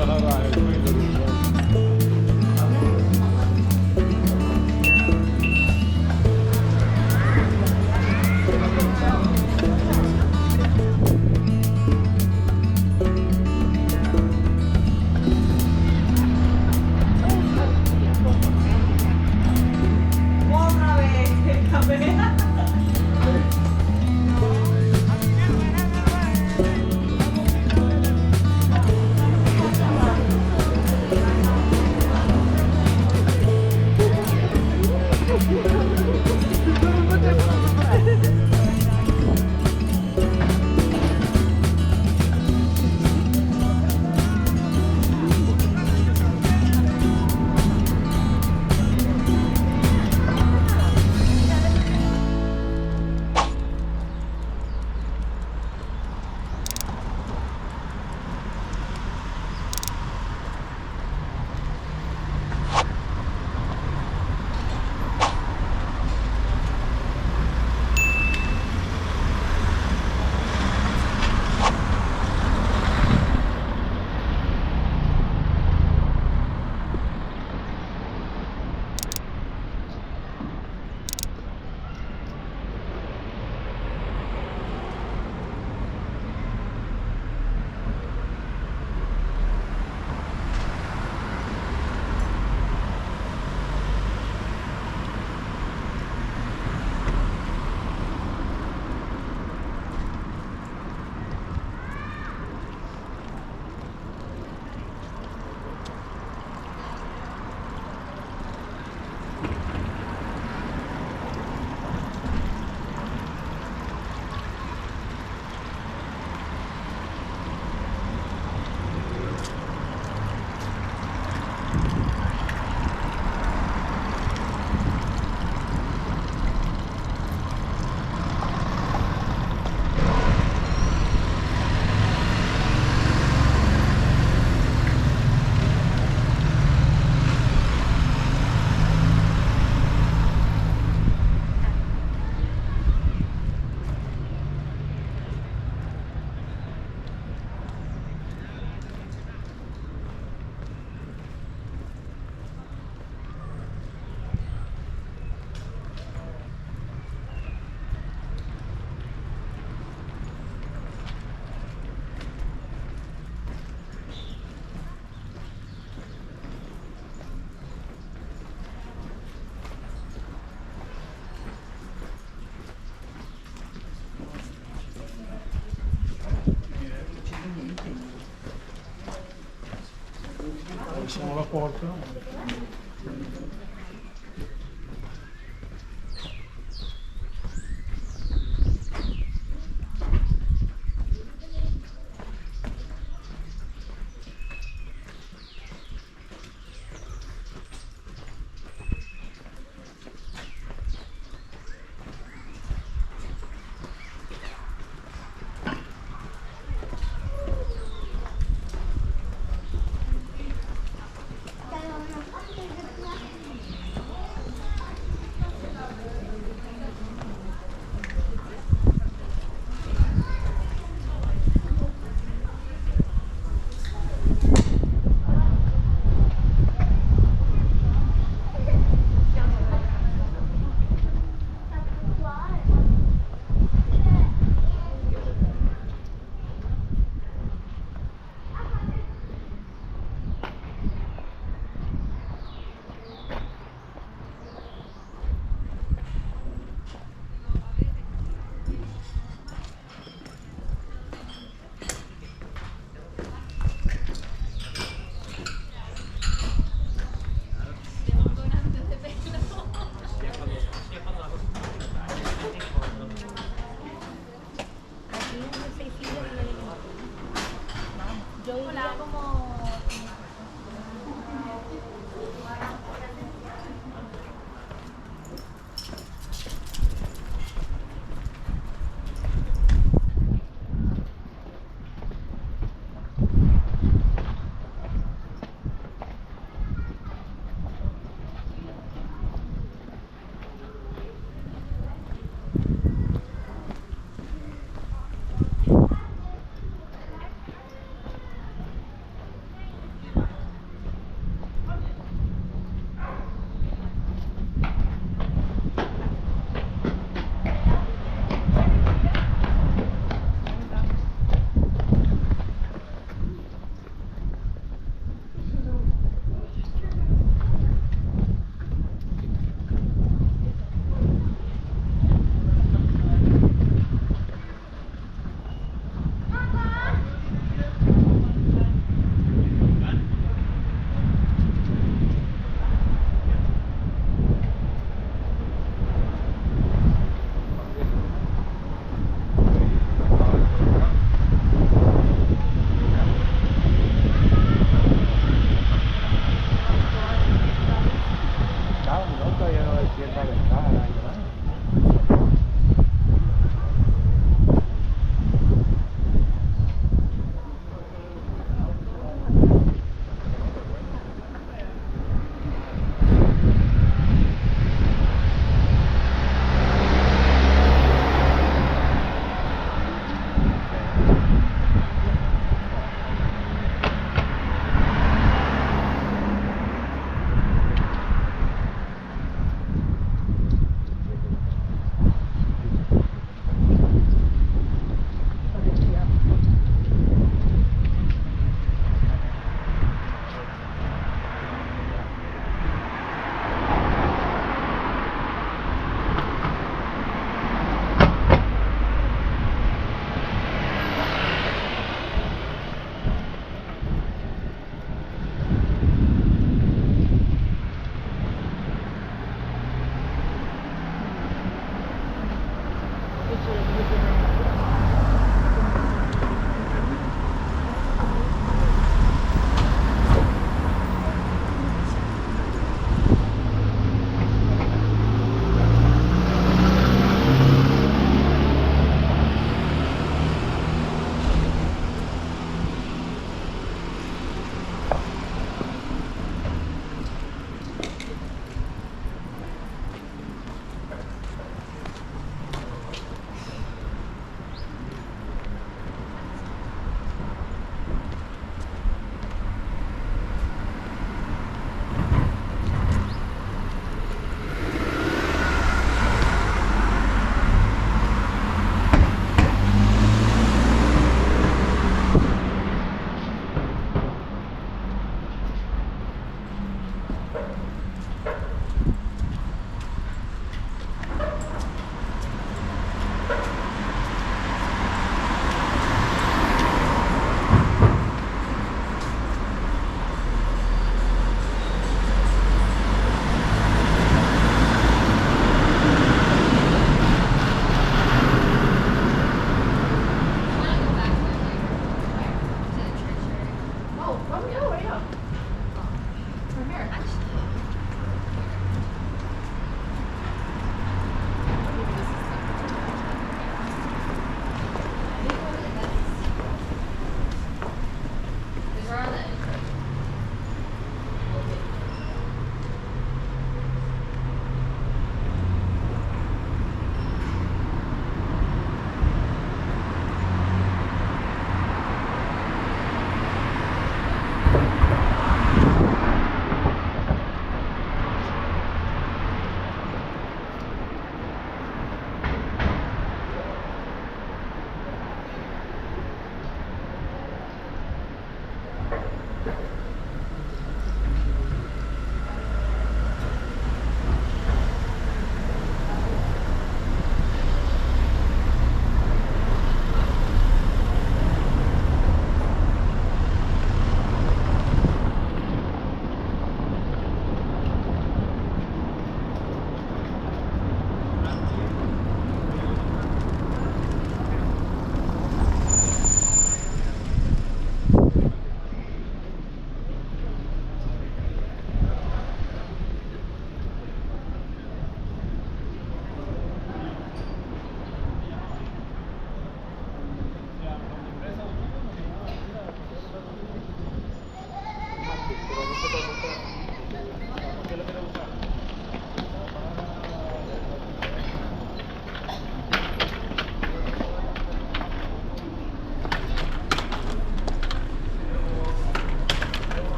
Daha rahat etmeyi. Siamo alla porta.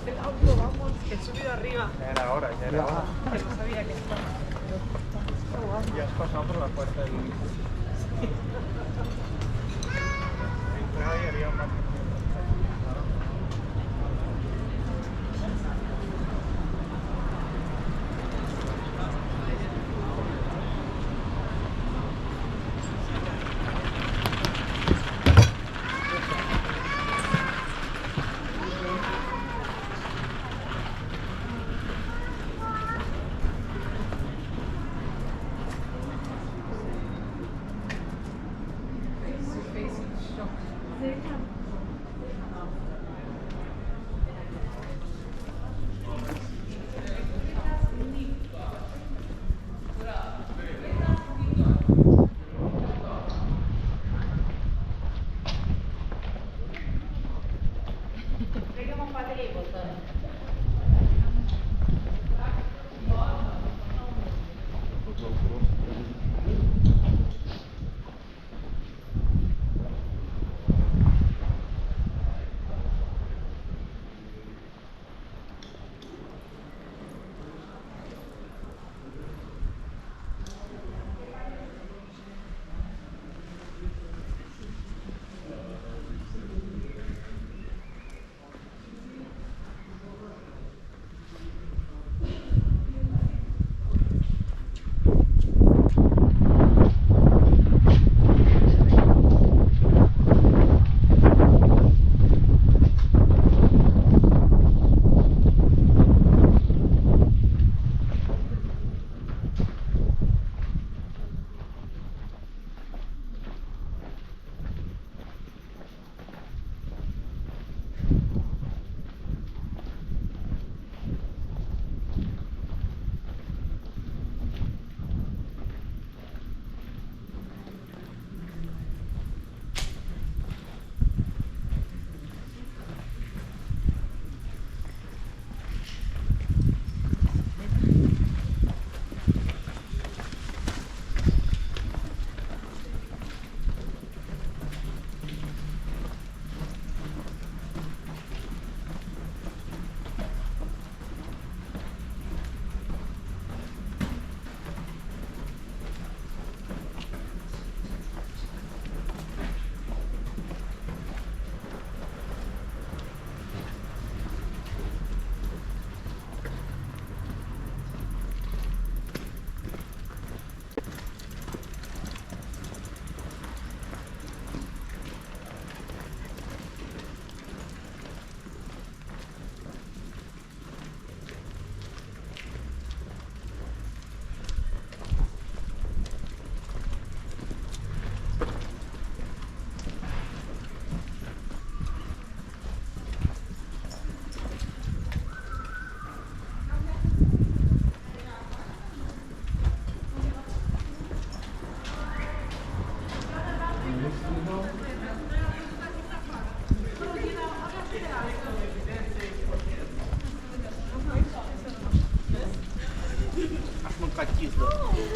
el auto, vamos, que he subido arriba. Ya era hora, ya era hora. Que no sabía que estaba. Ya has pasado por la puerta del... Entraba y había un barco.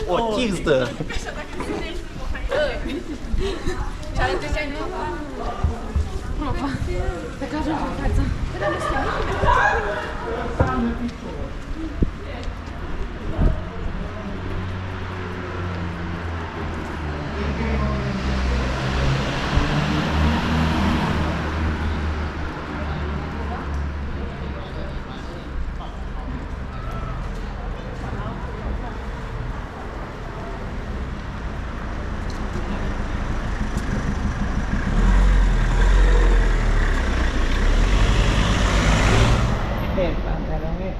O tizdă! El pantalón es...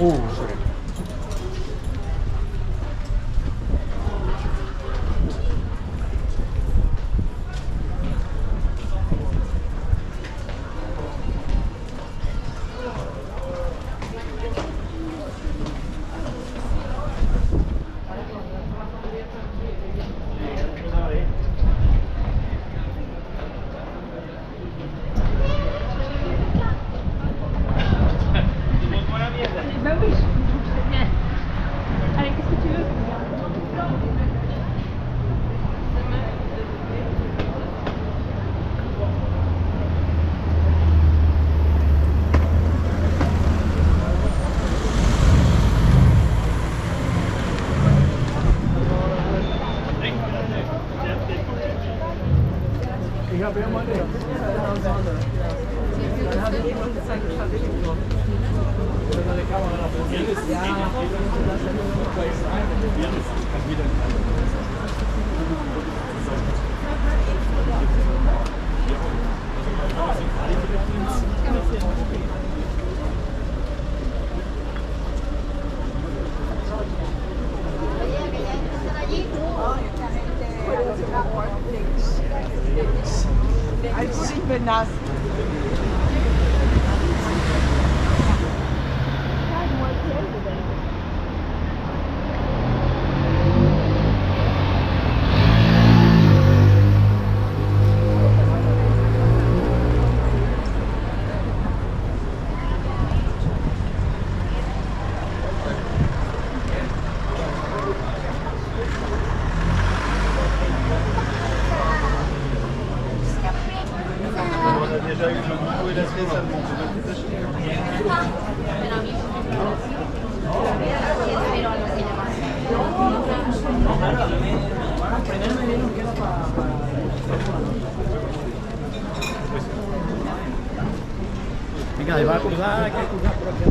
Sorry. Bah oui, c'est bien. Allez, qu'est-ce que tu veux? Ich habe immer den. Dann habe ich immer gezeigt, das habe ich gemacht. Also ich bin nass. Venga, ahí va a cruzar, hay que cruzar por aquí.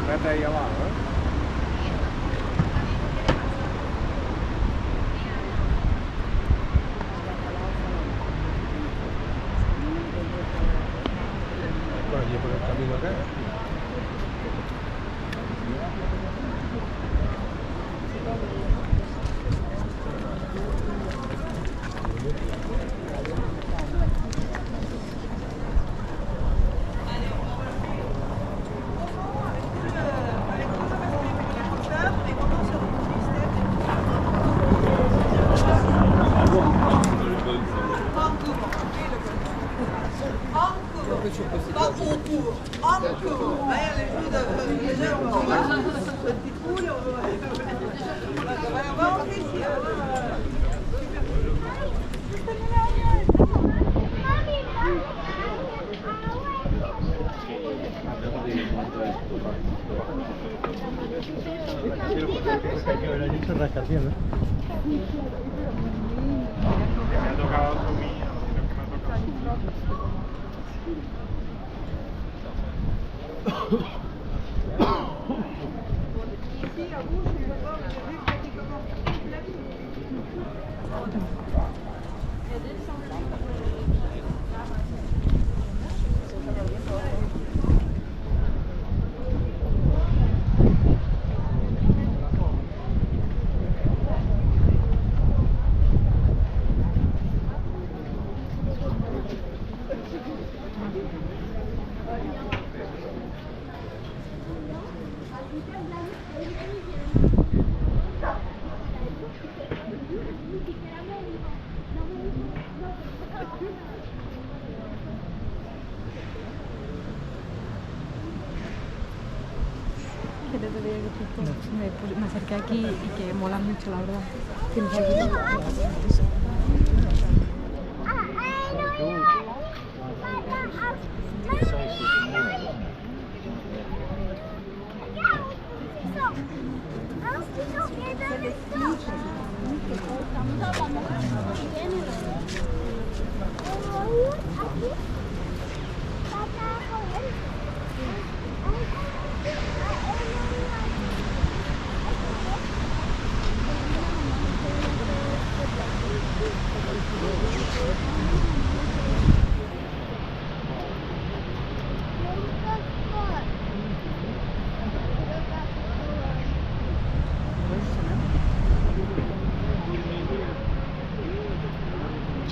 Vete ahí abajo, Por allí por el camino acá. Hay que ver allí su rascacielos. Me ha tocado su mía, lo que me ha tocado. Que te digo que justo me acerqué aquí y que mola mucho, la verdad. Tienes aquí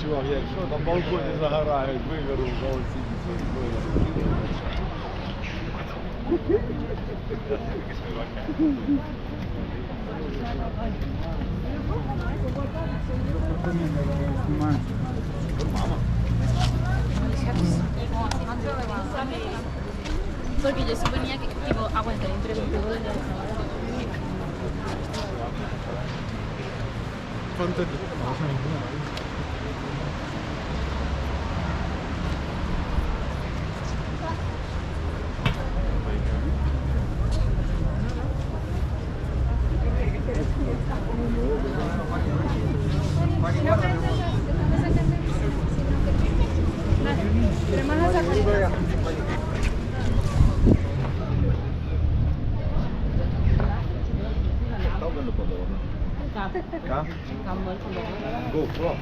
Чувак, якщо на балконі загорають, виверну вулиці. Porque yo suponía que, tipo, aguanta, entre 22 de ¿Cuánto? GoPro.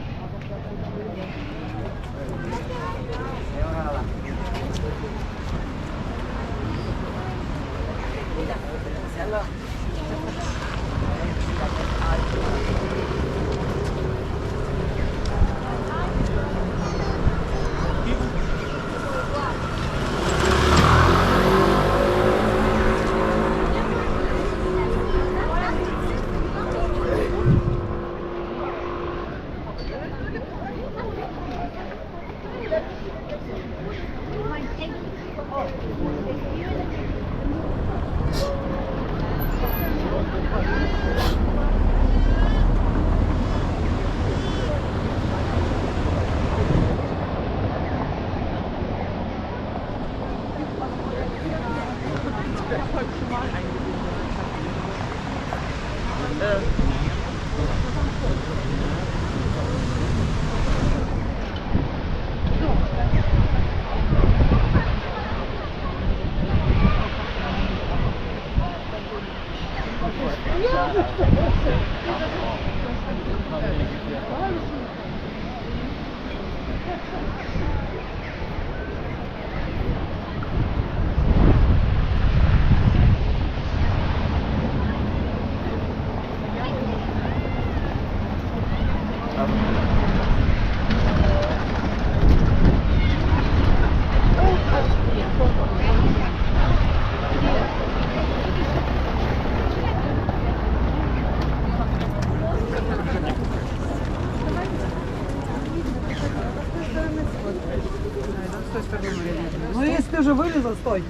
Ну, если ты уже вылезла, стой.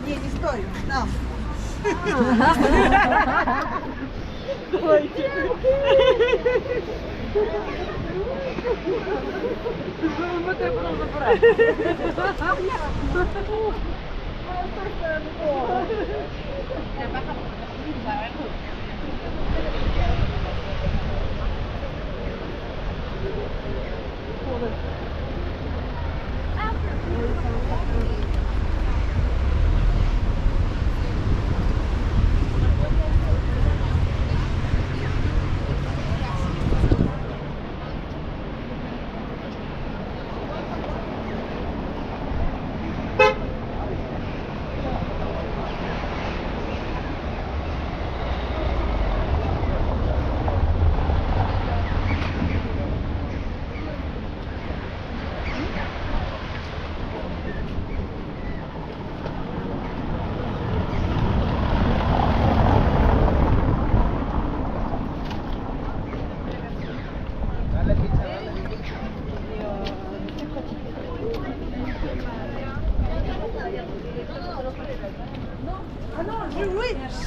Не, не стой. Там.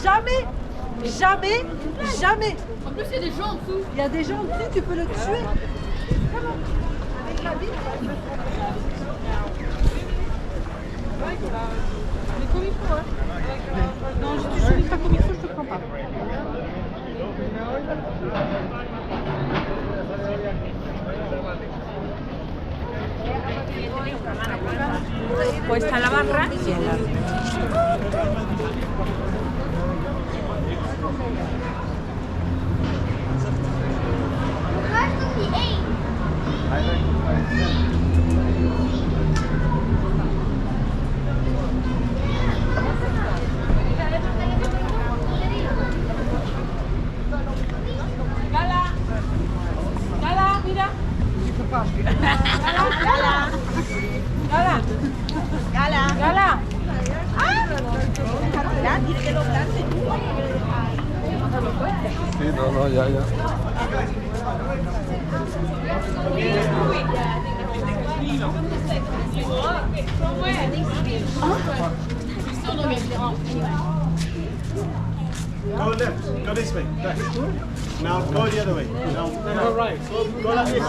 Jamais, jamais, jamais. En plus, il y a des gens en dessous. Il y a des gens en dessous, tu peux le tuer. Comment? Avec la bite. Mais comme il faut, hein. Non, je te choisis pas comme il faut, je te prends pas. Pues está la barra y en la... Gala, mira. Gala. Sí, no, ya. Go left. Go this way. Left. Now go the other way. Now go right. Go like this.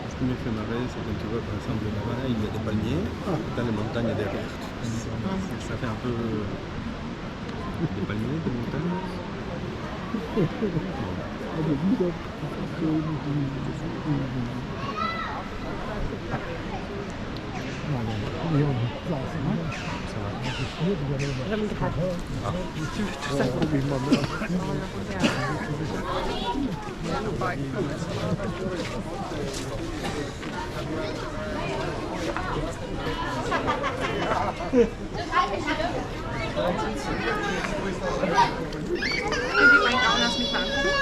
Ce qui me fait marrer, c'est quand tu vois par exemple là-bas, il y a des palmiers dans les montagnes derrière. Ça fait un peu des palmiers, des montagnes. Lass mich mal angucken.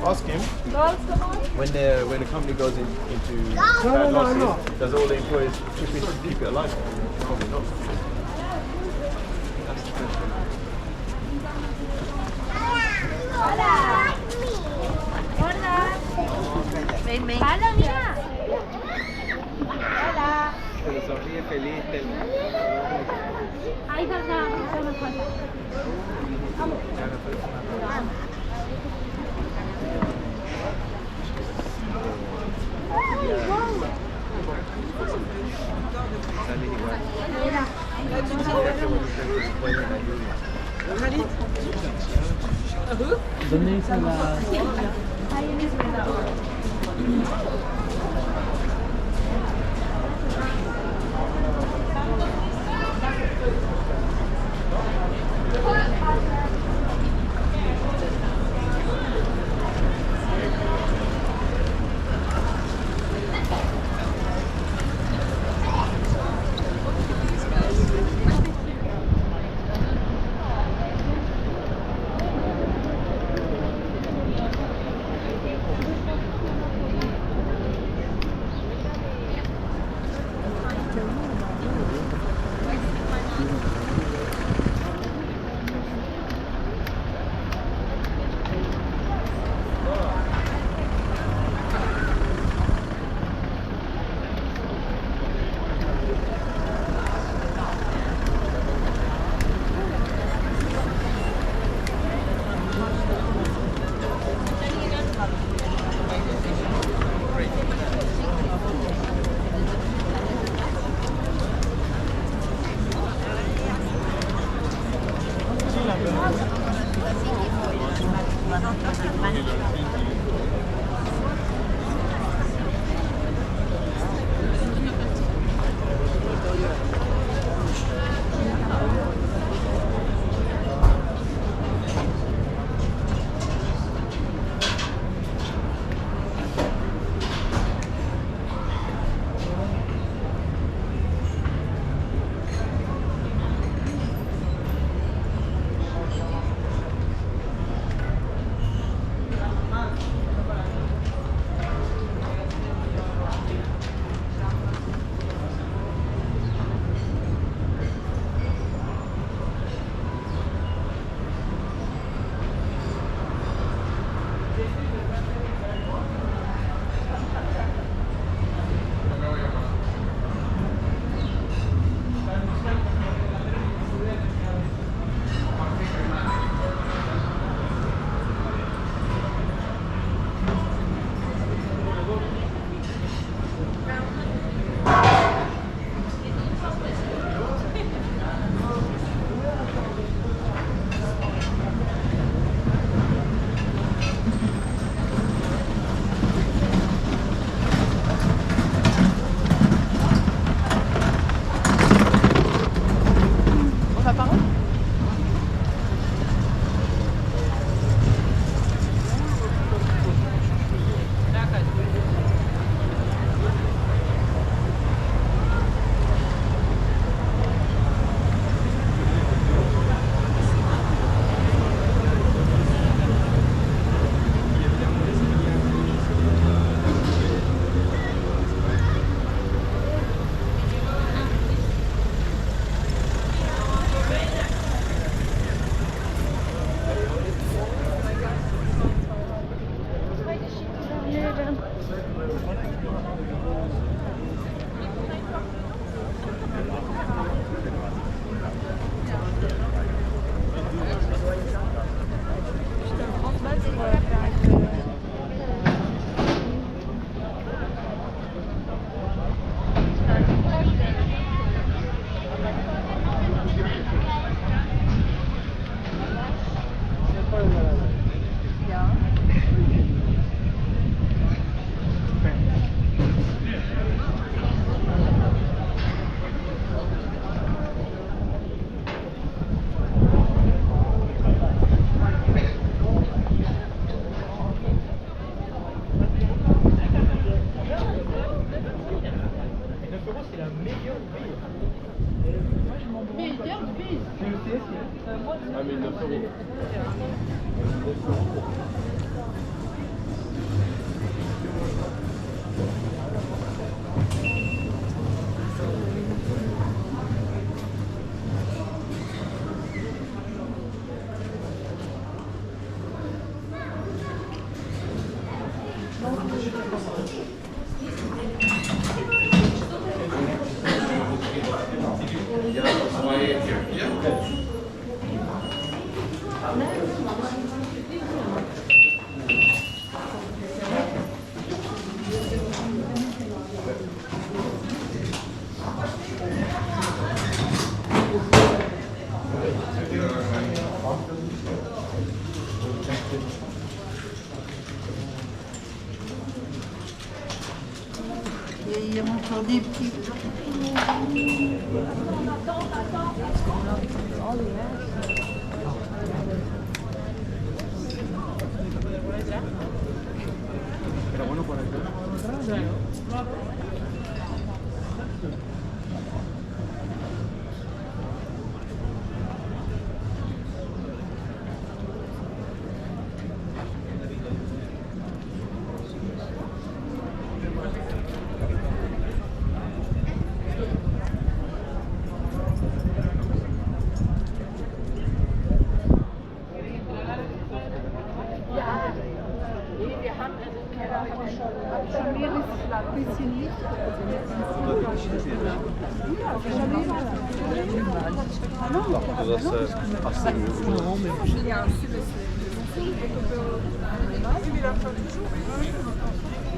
Ask him when the company goes into bad losses, does all the employees chip in to keep it alive? Probably not. That's the question. Gala, mira. Pero sonríe feliz. Ahí falta, nos falta. Vamos. Salen igual. ¿Dónde hizo la...? Ahí mismo. Il y a encore des petits.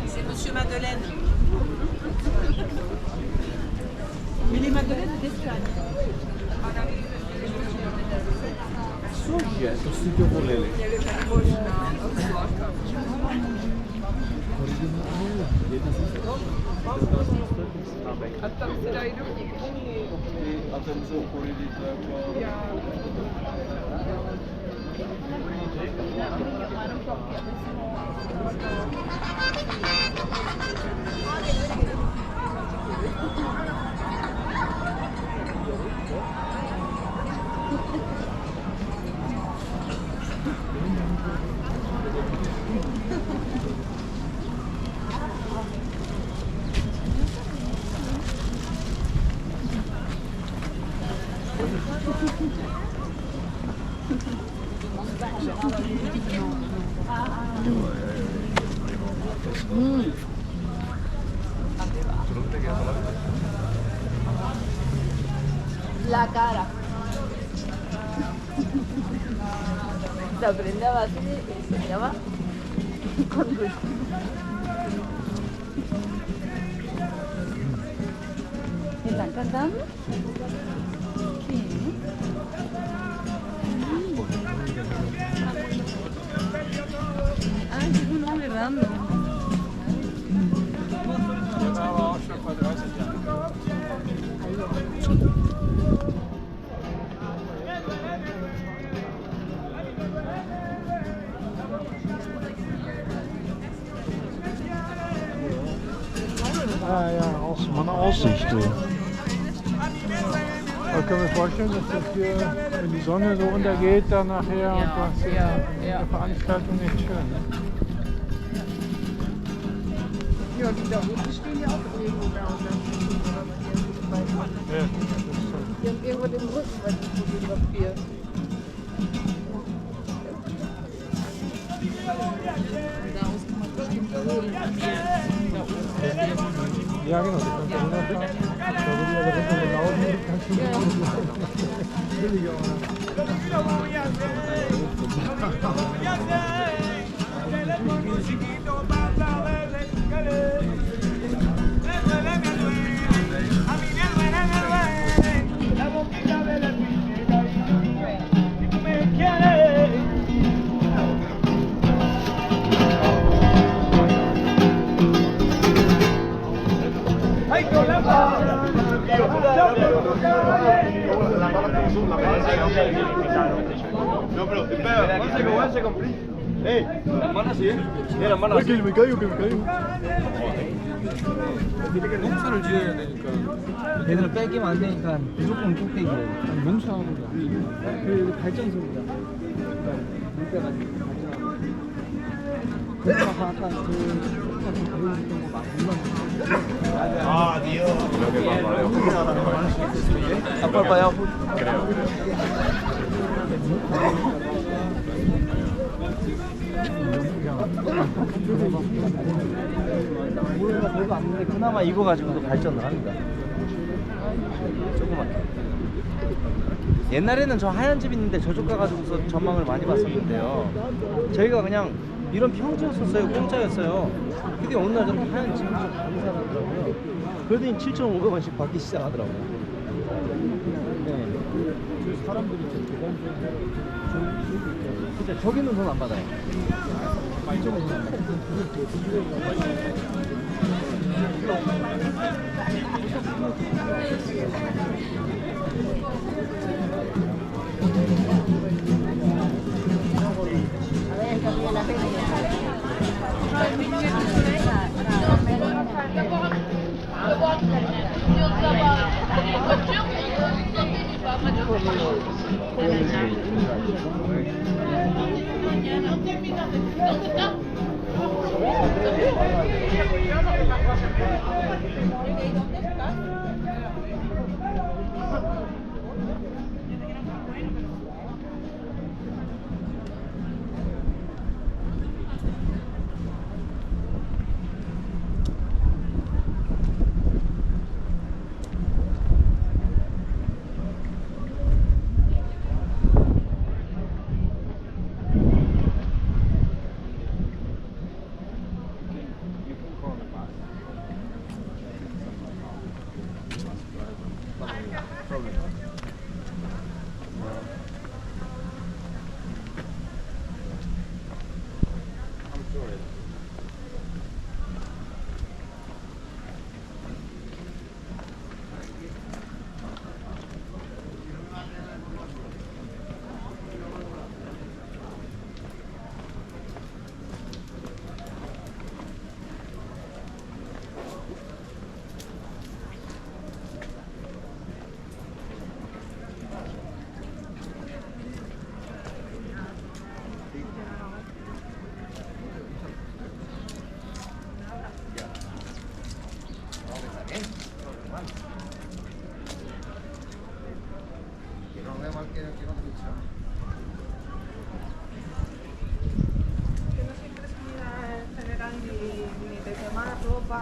C'est Monsieur Madeleine. Mais les madeleines d'Espagne. La cara. La prendeva así y se llama con gusto. ¿Están cantando? Sí. Ah, es un hombre random. Ah ja, als man Aussicht. Aber können wir vorstellen, dass das hier, wenn die Sonne so untergeht, dann nachher und das ist eine Veranstaltung echt schön. Ne? Ja, die da unten stehen ja auch irgendwo da. Ja, das ist so. Die haben irgendwo den Rücken, weil die fotografiert. Daraus kann man bestimmt holen. Ja, genau, das kannst du runterfahren. Da würde ich aber nicht mehr laufen, kannst du nicht. Will ich auch nicht. No, pero espera, one second, please. Hey, la hermana sí, la hermana sí. me caigo, que me caigo. 농사를 지어야 되니까 얘들은 뺏기면 안 되니까 무조건 꼭대기야. 농사하는 거야. 그 발전소입니다. 그러니까 물 빼가지고 발전하고. 그래서 아까 그 사진 보여줬던 거막 몰랐는데. Ah, Dios. Lo que pasa, Leo. 아빠 봐요. Creo, creo. 모르가 별거 안 되는데 그나마 이거 가지고도 발전을 합니다. 조그맣게. 옛날에는 저 하얀 집 있는데 저쪽 가가지고서 전망을 많이 봤었는데요. 저희가 그냥 이런 평지였었어요. 공짜였어요. 근데 어느 날 저렇게 하얀 집이 좀 많이 사더라고요. 그러더니 7,500원씩 받기 시작하더라고요. 네. 사람들이 좀 진짜 저기는 돈 안 받아요. 이쪽은 돈안 받아요.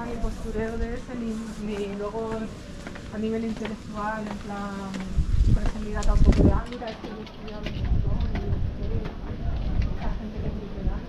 Ni postureo de ese, ni luego a nivel intelectual, en plan, presentar tampoco de mira, estoy estudiando un montón, y la gente que es literal.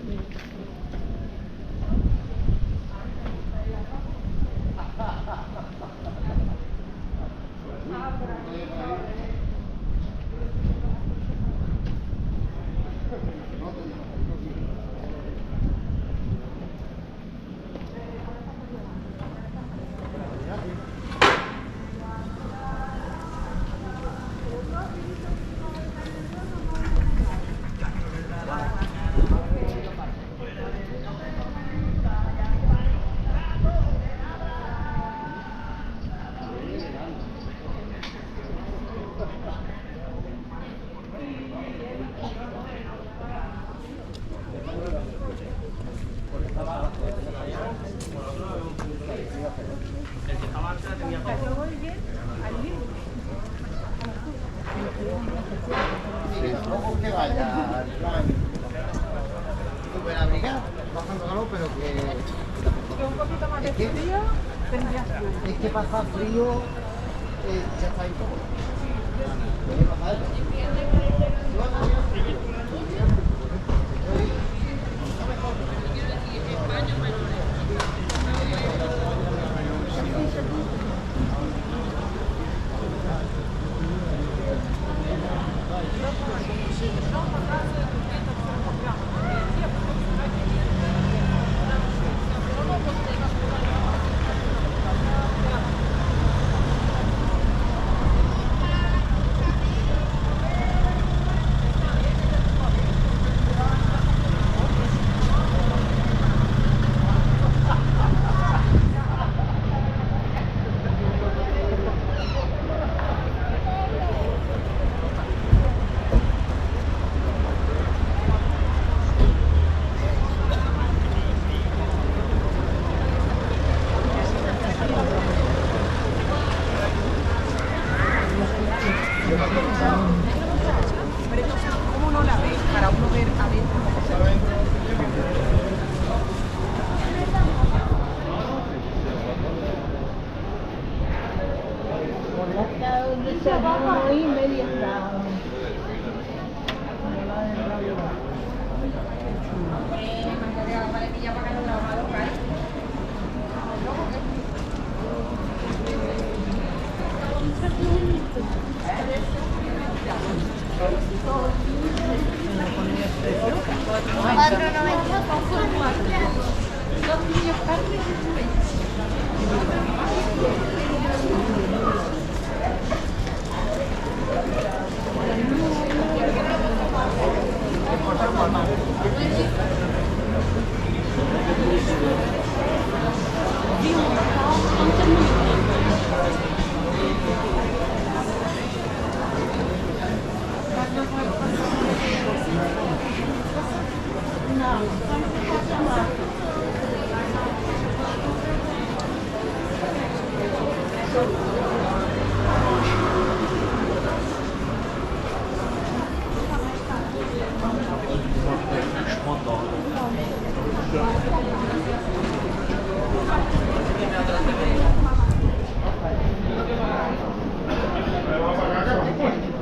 Que vaya al plan muy buena briga, bajando calor, pero que Un poquito más de frío, tendrías frío. es que pasa frío, ya está ahí todo.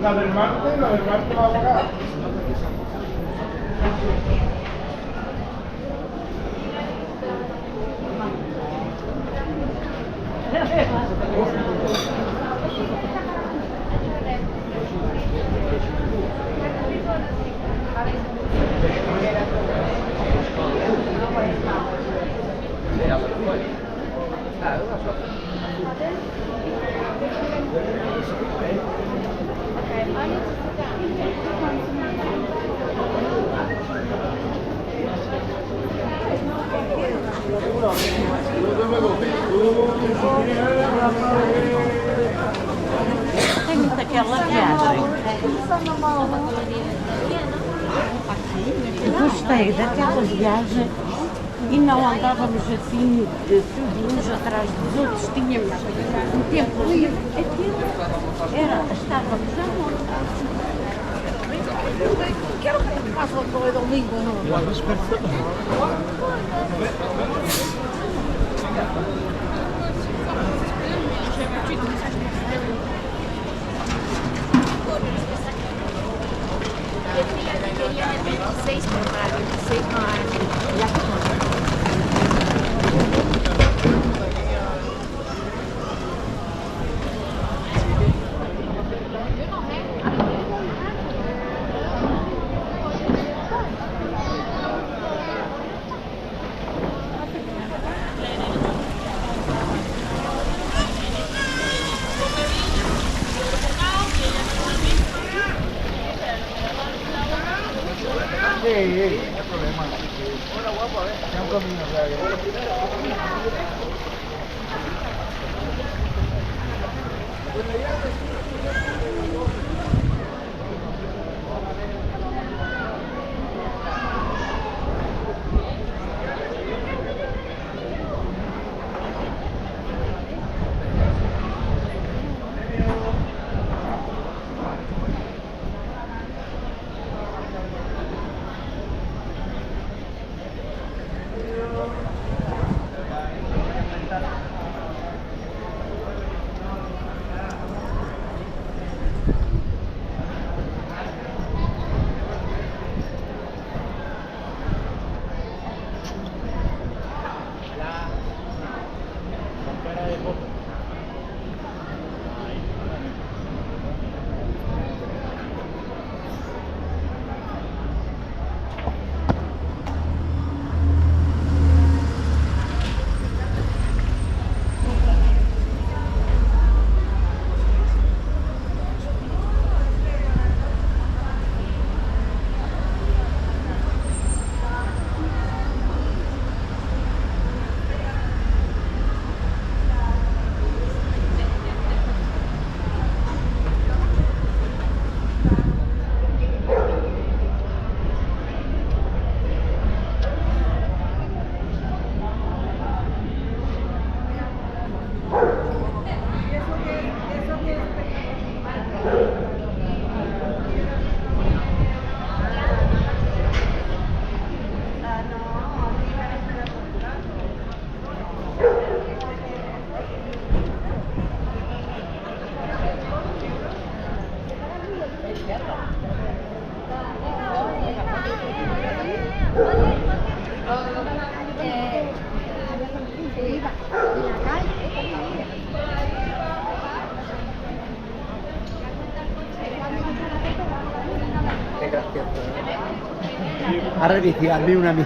La del martes va a pagar. Tem muito aquela viagem. Gostei daquela viagem e não andávamos assim, uns atrás dos outros, tínhamos um tempo livre. Aquilo era, estávamos à vontade. Quero que me faça uma coisa língua, não? Sí, no hay problema. Es un camino, o sea Arrebici, hazme una mí.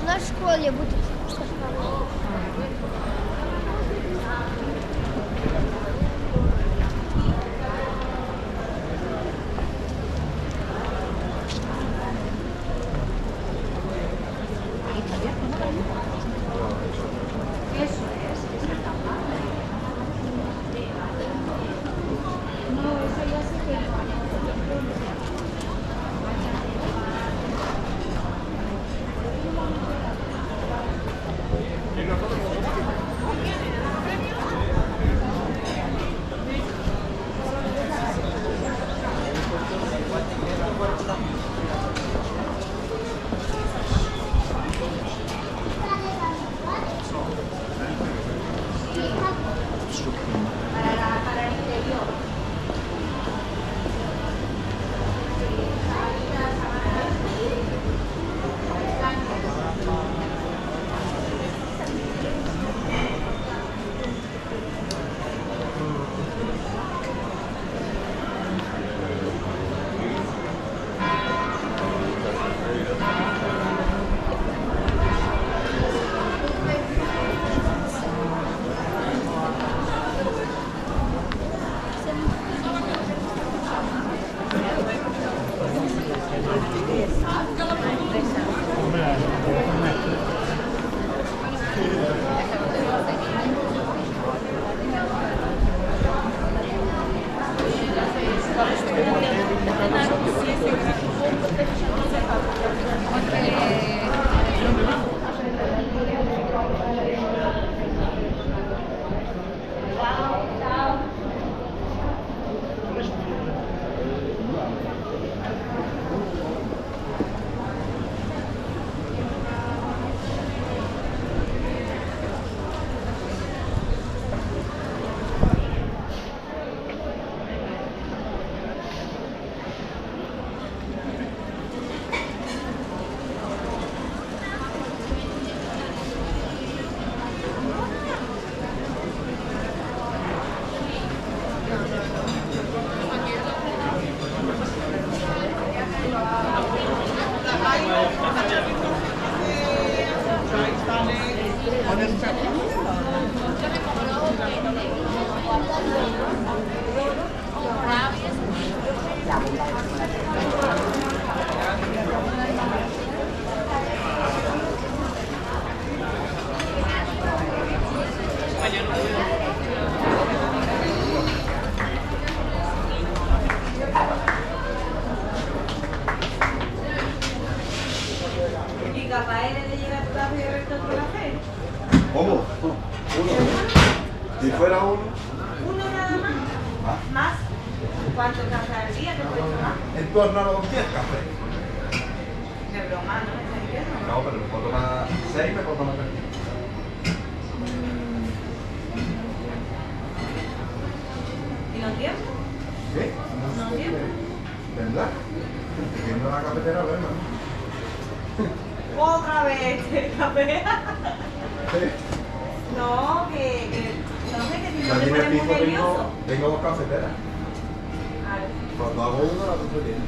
На школе будет. ¿Cómo? Uno. Si fuera uno. Uno nada más. ¿Más? ¿Cuánto café al día te puedes tomar? En torno a los 10 cafés. De broma, ¿no me estás diciendo? No, pero me puedo tomar 6, me puedo tomar 3. ¿Y no tiempo? ¿Qué? No tiempo. ¿Verdad? Viendo la cafetera, ¿verdad? Otra vez el café. No, que no sé, que si no te pones muy nervioso. Tengo 2 cafeteras. Vale. Cuando hago uno, la otro bien.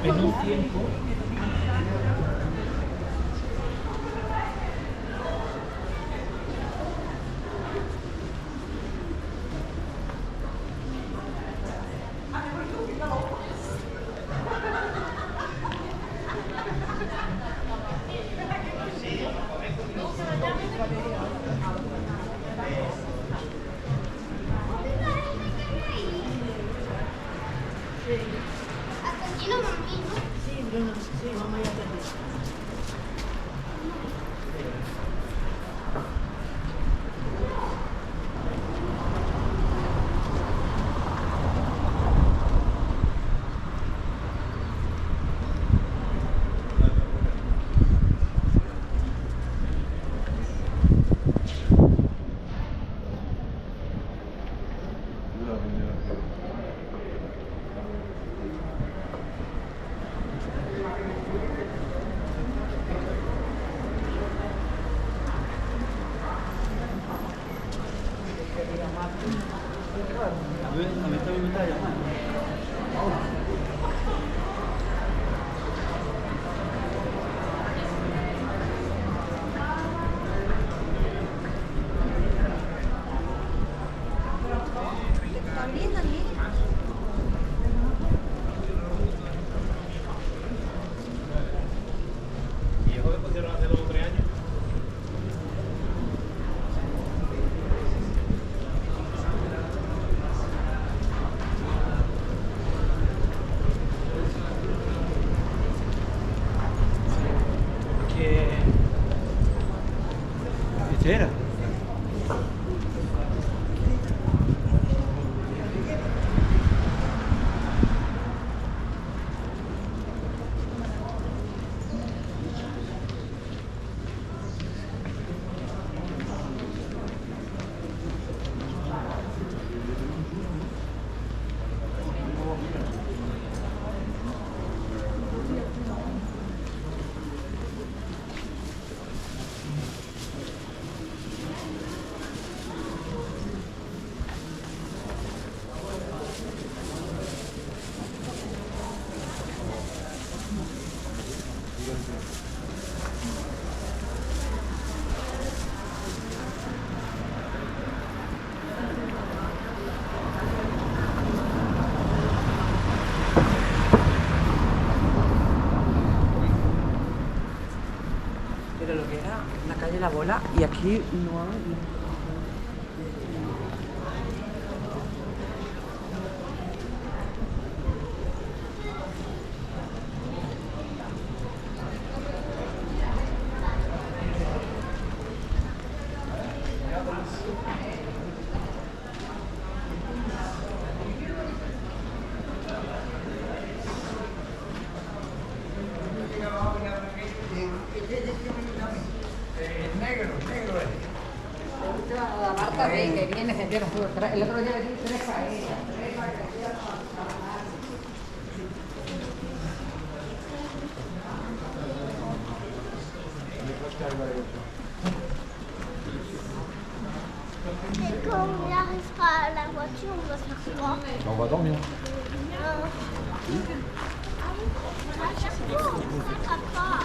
En un tiempo. Era. Era lo que era la calle La Bola y aquí no hay. La Marta Rey, que viene, el otro día le di 3 a ella. Et quand on arrivera à la voiture, on va faire quoi? On va dormir. À chaque fois, on ne fera pas.